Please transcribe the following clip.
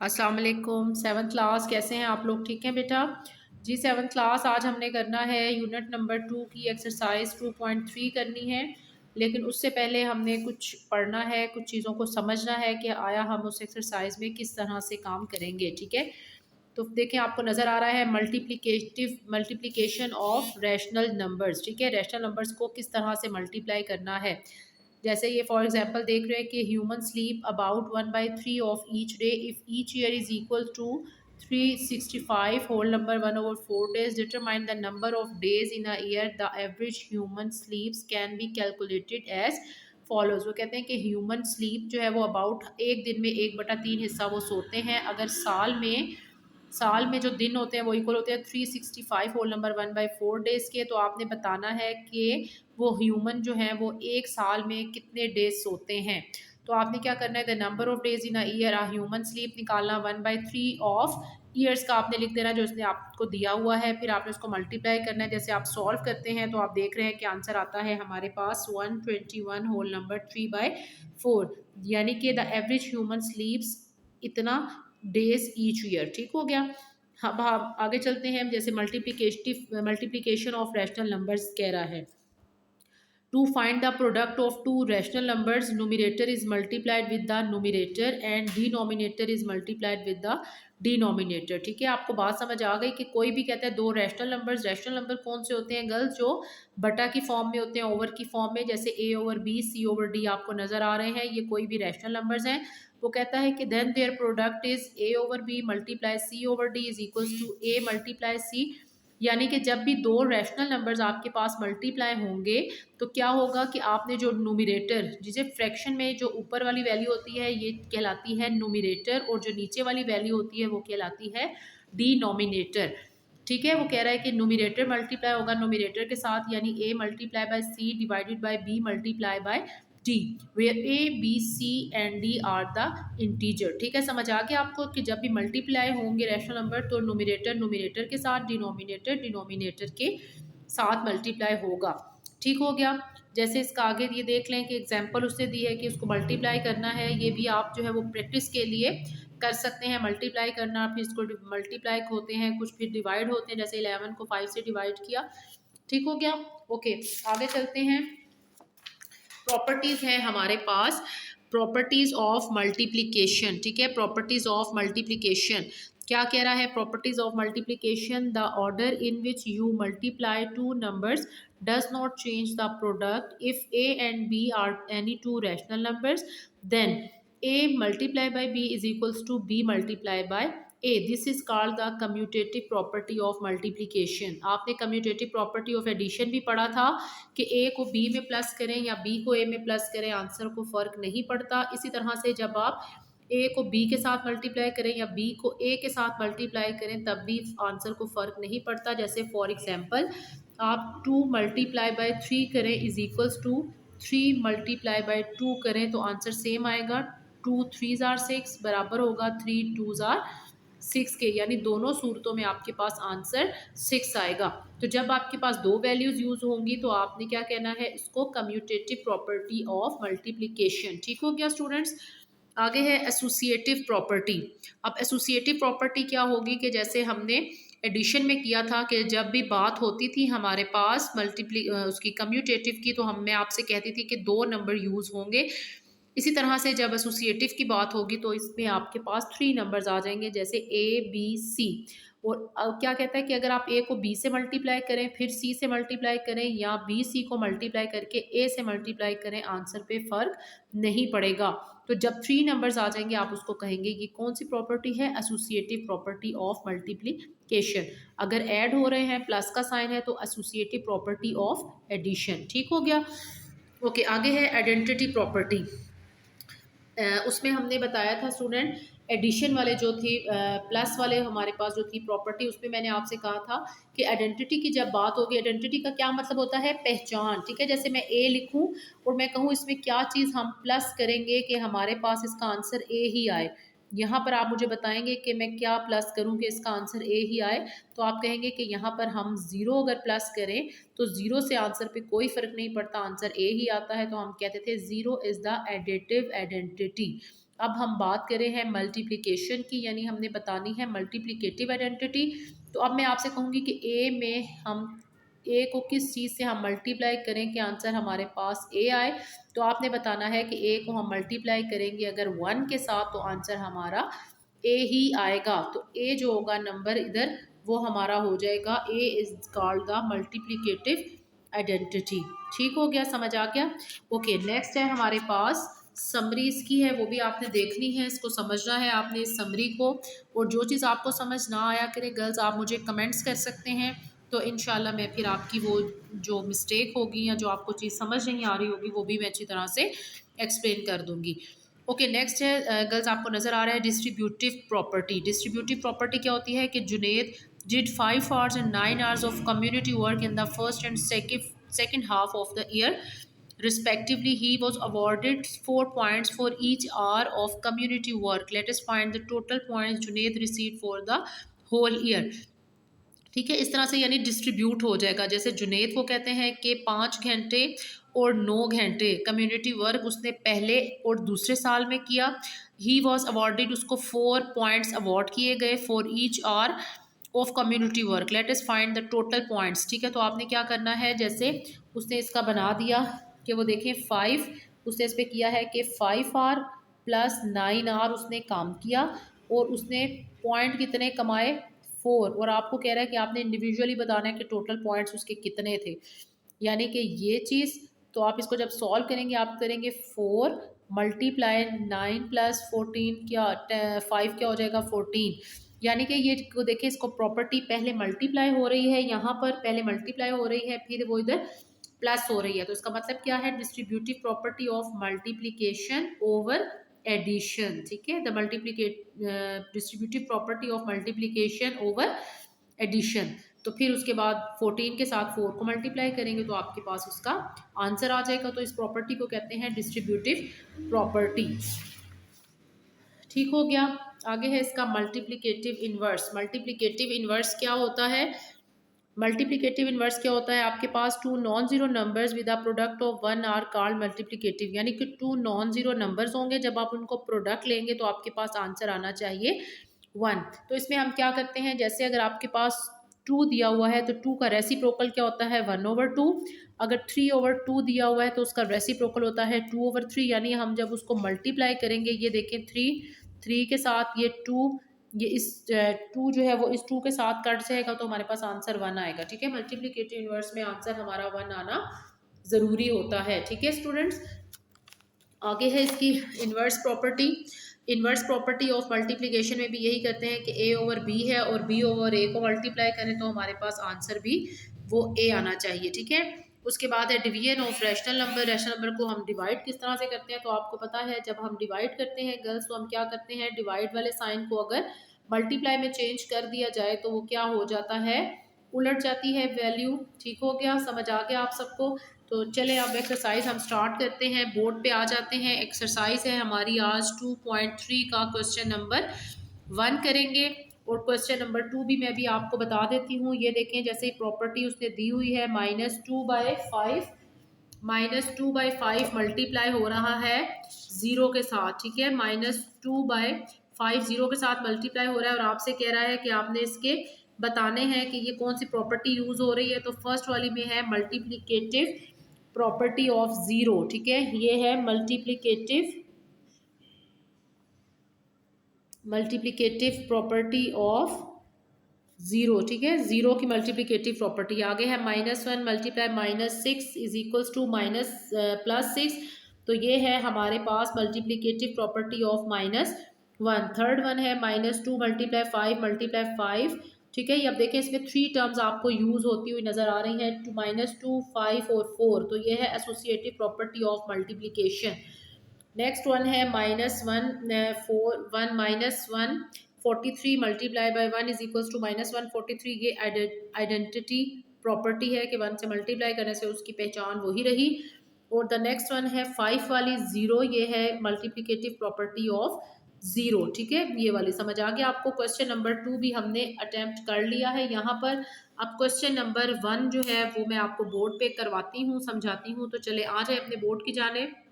अस्सलाम वालेकुम। Seventh class कैसे हैं आप लोग? ठीक हैं बेटा जी। सेवन्थ क्लास आज हमने करना है यूनिट नंबर 2 की एक्सरसाइज 2.3 करनी है। लेकिन उससे पहले हमने कुछ पढ़ना है, कुछ चीज़ों को समझना है कि आया हम उस एक्सरसाइज में किस तरह से काम करेंगे। ठीक है, तो देखें आपको नज़र आ रहा है मल्टीप्लिकेशन ऑफ रैशनल नंबर्स। ठीक है, रैशनल नंबर्स को किस तरह से मल्टीप्लाई करना है। जैसे ये फॉर एग्जांपल देख रहे हैं कि human sleep about 1/3 of each day if each year is equal to 365 whole number 1/4 days. Determine the number of days in a year the average human sleeps can be calculated as follows. वो कहते हैं कि human sleep जो है वो about एक दिन में 1/3 हिस्सा वो सोते हैं। अगर साल में जो दिन होते हैं वो इक्वल होते हैं 365 होल नंबर 1/4 डेज के। तो आपने बताना है कि वो ह्यूमन जो है वो एक साल में कितने डेज सोते हैं। तो आपने क्या करना है, the number of days in a year a human sleep निकालना 1/3 ऑफ ईयर्स का आपने लिख देना जो उसने आपको दिया हुआ है। फिर आपने उसको मल्टीप्लाई करना है। जैसे आप सॉल्व करते हैं तो आप देख रहे हैं कि आंसर आता है हमारे पास 121 होल नंबर 3/4, यानी कि द एवरेज ह्यूमन स्लीप्स इतना डेज ईच ईयर। ठीक हो गया। अब हम आगे चलते हैं। जैसे मल्टीप्लिकेशन ऑफ रैशनल नंबर्स कह रहा है, to find the product of two rational numbers, numerator is multiplied with the numerator and denominator is multiplied with the denominator. ठीक है, आपको बात समझ आ गई कि कोई भी कहता है दो रैशनल नंबर कौन से होते हैं गर्ल्स? जो बटा की फॉर्म में होते हैं, ओवर की फॉर्म में, जैसे a over b c over d आपको नजर आ रहे हैं, ये कोई भी रैशनल नंबर्स हैं। वो कहता है कि then their product is a over b multiply c over d is equals to a multiply c। यानी कि जब भी दो रैशनल नंबर्स आपके पास मल्टीप्लाई होंगे तो क्या होगा कि आपने जो न्यूमरेटर, जिसे फ्रैक्शन में जो ऊपर वाली वैल्यू होती है ये कहलाती है न्यूमरेटर, और जो नीचे वाली वैल्यू होती है वो कहलाती है डिनोमिनेटर। ठीक है, वो कह रहा है कि न्यूमरेटर मल्टीप्लाई होगा न्यूमरेटर के साथ, यानी a multiply by c divided by b multiply by d, where a b c and d are the integer. ठीक है, समझ आ गया आपको कि जब भी मल्टीप्लाई होंगे रैशनल नंबर तो न्यूमरेटर के साथ, डिनोमिनेटर के साथ मल्टीप्लाई होगा। ठीक हो गया। जैसे इसका आगे ये देख लें कि एग्जाम्पल उसने दी है कि उसको मल्टीप्लाई करना है। ये भी आप जो है वो प्रैक्टिस के लिए कर सकते हैं, मल्टीप्लाई करना। फिर इसको मल्टीप्लाई होते हैं, कुछ फिर डिवाइड होते हैं, जैसे 11 को 5 से डिवाइड किया। ठीक हो गया। ओके, आगे चलते हैं। प्रॉपर्टीज हैं हमारे पास, प्रॉपर्टीज ऑफ मल्टीप्लिकेशन। ठीक है, प्रॉपर्टीज ऑफ मल्टीप्लिकेशन क्या कह रहा है? Properties of multiplication, the order in which you multiply two numbers does not change the product if a and b are any two rational numbers, then a multiplied by b is equals to b multiplied by a. This is called the commutative property of multiplication. आपने commutative property of addition भी पढ़ा था कि a को b में plus करें या b को a में प्लस करें, आंसर को फर्क नहीं पड़ता। इसी तरह से जब आप a को b के साथ मल्टीप्लाई करें या b को a के साथ मल्टीप्लाई करें तब भी आंसर को फर्क नहीं पड़ता। जैसे फॉर एग्जाम्पल आप 2 मल्टीप्लाई बाय 3 करें is equals to 3 multiply by 2 करें तो आंसर सेम आएगा। 2 3 जार 6 बराबर होगा 3 2 जार 6 के, यानी दोनों सूरतों में आपके पास आंसर 6 आएगा। तो जब आपके पास दो वैल्यूज यूज होंगी तो आपने क्या कहना है, इसको कम्यूटेटिव प्रॉपर्टी ऑफ मल्टीप्लिकेशन। ठीक हो गया स्टूडेंट्स। आगे है एसोसिएटिव प्रॉपर्टी। अब एसोसिएटिव प्रॉपर्टी क्या होगी कि जैसे हमने एडिशन में किया था कि जब भी बात होती थी हमारे पास उसकी कम्यूटेटिव की, तो मैं आपसे कहती थी कि दो नंबर यूज़ होंगे। इसी तरह से जब एसोसिएटिव की बात होगी तो इसमें आपके पास 3 नंबर्स आ जाएंगे, जैसे ए बी सी। और क्या कहता है कि अगर आप ए को बी से मल्टीप्लाई करें, फिर सी से मल्टीप्लाई करें, या बी सी को मल्टीप्लाई करके ए से मल्टीप्लाई करें, आंसर पे फ़र्क नहीं पड़ेगा। तो जब 3 नंबर्स आ जाएंगे आप उसको कहेंगे कि कौन सी प्रॉपर्टी है? Associative property of multiplication. अगर ऐड हो रहे हैं, प्लस का साइन है, तो एसोसिएटिव प्रॉपर्टी ऑफ एडिशन। ठीक हो गया। ओके, आगे है आइडेंटिटी प्रॉपर्टी। उसमें हमने बताया था स्टूडेंट, एडिशन वाले जो थी प्लस वाले हमारे पास जो थी प्रॉपर्टी, उसमें मैंने आपसे कहा था कि आइडेंटिटी की जब बात होगी, आइडेंटिटी का क्या मतलब होता है? पहचान। ठीक है, जैसे मैं ए लिखूं और मैं कहूँ इसमें क्या चीज़ हम प्लस करेंगे कि हमारे पास इसका आंसर ए ही आए। यहाँ पर आप मुझे बताएंगे कि मैं क्या प्लस करूँ कि इसका आंसर ए ही आए। तो आप कहेंगे कि यहाँ पर हम ज़ीरो अगर प्लस करें तो ज़ीरो से आंसर पे कोई फ़र्क नहीं पड़ता, आंसर ए ही आता है। तो हम कहते थे zero is the additive identity. अब हम बात करें हैं मल्टीप्लिकेशन की, यानी हमने बतानी है मल्टीप्लिकेटिव आइडेंटिटी। तो अब मैं आपसे कहूँगी कि ए में हम ए को किस चीज़ से हम मल्टीप्लाई करें कि आंसर हमारे पास ए आए। तो आपने बताना है कि ए को हम मल्टीप्लाई करेंगे अगर 1 के साथ तो आंसर हमारा ए ही आएगा। तो ए जो होगा नंबर इधर वो हमारा हो जाएगा, A is called the multiplicative identity. ठीक हो गया, समझ आ गया। ओके, नेक्स्ट है हमारे पास समरी इसकी है, वो भी आपने देखनी है, इसको समझना है आपने इस समरी को। और जो चीज़ आपको समझ ना आया करे गर्ल्स, आप मुझे कमेंट्स कर सकते हैं, तो इंशाल्लाह मैं फिर आपकी वो जो मिस्टेक होगी या जो आपको चीज़ समझ नहीं आ रही होगी वो भी मैं अच्छी तरह से एक्सप्लेन कर दूंगी। ओके, नेक्स्ट है गर्ल्स, आपको नज़र आ रहा है डिस्ट्रीब्यूटिव प्रॉपर्टी। डिस्ट्रीब्यूटिव प्रॉपर्टी क्या होती है कि Junaid did 5 hours and 9 hours of community work in the first and second half of the year respectively. He was awarded 4 points for each hour of community work. Let us find the total points Junaid received for the whole year. ठीक है, इस तरह से यानी distribute हो जाएगा। जैसे जुनेद को कहते हैं कि 5 घंटे और 9 घंटे कम्युनिटी वर्क उसने पहले और दूसरे साल में किया। ही वॉज अवॉर्डेड, उसको 4 पॉइंट्स अवॉर्ड किए गए for each hour of community work. Let us find the total points. ठीक है, तो आपने क्या करना है, जैसे उसने इसका बना दिया कि वो देखें 5, उसने इस पर किया है कि 5 आवर प्लस 9 आवर उसने काम किया और उसने पॉइंट कितने कमाए, 4। और आपको कह रहा है कि आपने इंडिविजुअली बताना है कि टोटल पॉइंट्स उसके कितने थे, यानी कि ये चीज़। तो आप इसको जब सॉल्व करेंगे आप करेंगे 4 मल्टीप्लाई 9 प्लस 14 क्या 5 क्या हो जाएगा 14। यानी कि ये को देखिए, इसको प्रॉपर्टी पहले मल्टीप्लाई हो रही है, यहाँ पर पहले मल्टीप्लाई हो रही है फिर वो इधर प्लस हो रही है। तो इसका मतलब क्या है, distributive property of multiplication over addition. ठीक है, the multiplicate distributive property of multiplication over addition. तो फिर उसके बाद 14 के साथ 4 को मल्टीप्लाई करेंगे तो आपके पास उसका आंसर आ जाएगा। तो इस प्रॉपर्टी को कहते हैं डिस्ट्रीब्यूटिव प्रॉपर्टी। ठीक हो गया। आगे है इसका मल्टीप्लिकेटिव इन्वर्स। मल्टीप्लिकेटिव इन्वर्स क्या होता है, मल्टीप्लिकेटिव इन्वर्स क्या होता है, आपके पास 2 non zero numbers with a product of 1 are called multiplicative. यानी कि 2 नॉन जीरो नंबर्स होंगे, जब आप उनको प्रोडक्ट लेंगे तो आपके पास आंसर आना चाहिए 1। तो इसमें हम क्या करते हैं, जैसे अगर आपके पास 2 दिया हुआ है तो 2 का रेसिप्रोकल क्या होता है 1/2। अगर 3/2 दिया हुआ है तो उसका रेसिप्रोकल होता है 2/3। यानी हम जब उसको मल्टीप्लाई करेंगे, ये देखें 3 के साथ ये 2, ये इस 2 जो है वो इस 2 के साथ कट जाएगा तो हमारे पास आंसर 1 आएगा। ठीक है, मल्टीप्लिकेटिव इन्वर्स में आंसर हमारा 1 आना ज़रूरी होता है। ठीक है स्टूडेंट्स, आगे है इसकी inverse property. Inverse property of multiplication में भी यही करते हैं कि ए ओवर बी है और बी ओवर ए को मल्टीप्लाई करें तो हमारे पास आंसर भी वो ए आना चाहिए। ठीक है, उसके बाद है division of rational number. Rational number को हम डिवाइड किस तरह से करते हैं, तो आपको पता है जब हम डिवाइड करते हैं गर्ल्स तो हम क्या करते हैं, डिवाइड वाले साइन को अगर मल्टीप्लाई में चेंज कर दिया जाए तो वो क्या हो जाता है, उलट जाती है वैल्यू। ठीक हो गया, समझ आ गया आप सबको। तो चले अब एक्सरसाइज हम स्टार्ट करते हैं, बोर्ड पे आ जाते हैं। एक्सरसाइज है हमारी आज 2.3 का क्वेश्चन नंबर 1 करेंगे और क्वेश्चन नंबर 2 भी मैं भी आपको बता देती हूँ। ये देखें, जैसे प्रॉपर्टी उसने दी हुई है -2/5, -2/5 मल्टीप्लाई हो रहा है 0 के साथ। ठीक है, -2/5 0 के साथ मल्टीप्लाई हो रहा है और आपसे कह रहा है कि आपने इसके बताने हैं कि ये कौन सी प्रॉपर्टी यूज हो रही है। तो फर्स्ट वाली में है मल्टीप्लिकेटिव प्रॉपर्टी ऑफ 0। ठीक है, ये है मल्टीप्लिकेटिव प्रॉपर्टी ऑफ 0। ठीक है, 0 की मल्टीप्लिकेटिव प्रॉपर्टी। आगे है -1 मल्टीप्लाई -6 इज इक्वल्स टू +6। तो ये है हमारे पास multiplicative property of -1। Third one है -2 मल्टीप्लाई 5 मल्टीप्लाई 5। ठीक है, ये अब देखें इसमें 3 टर्म्स आपको यूज होती हुई नजर आ रही हैं, -2, 5 और 4। तो ये है associative property of multiplication. Next one है -1 multiply by 1 is equals to -143। ये आइडेंटिटी प्रॉपर्टी है कि 1 से मल्टीप्लाई करने से उसकी पहचान वही रही। और द नेक्स्ट वन है 5 वाली 0, ये है मल्टीप्लिकेटिव प्रॉपर्टी ऑफ 0। ठीक है, ये वाली समझ आ गया आपको। क्वेश्चन नंबर 2 भी हमने अटेम्प्ट कर लिया है यहाँ पर। अब क्वेश्चन नंबर 1 जो है वो मैं आपको बोर्ड पे करवाती हूँ, समझाती हूँ। तो चले आ जाए अपने बोर्ड की जाने।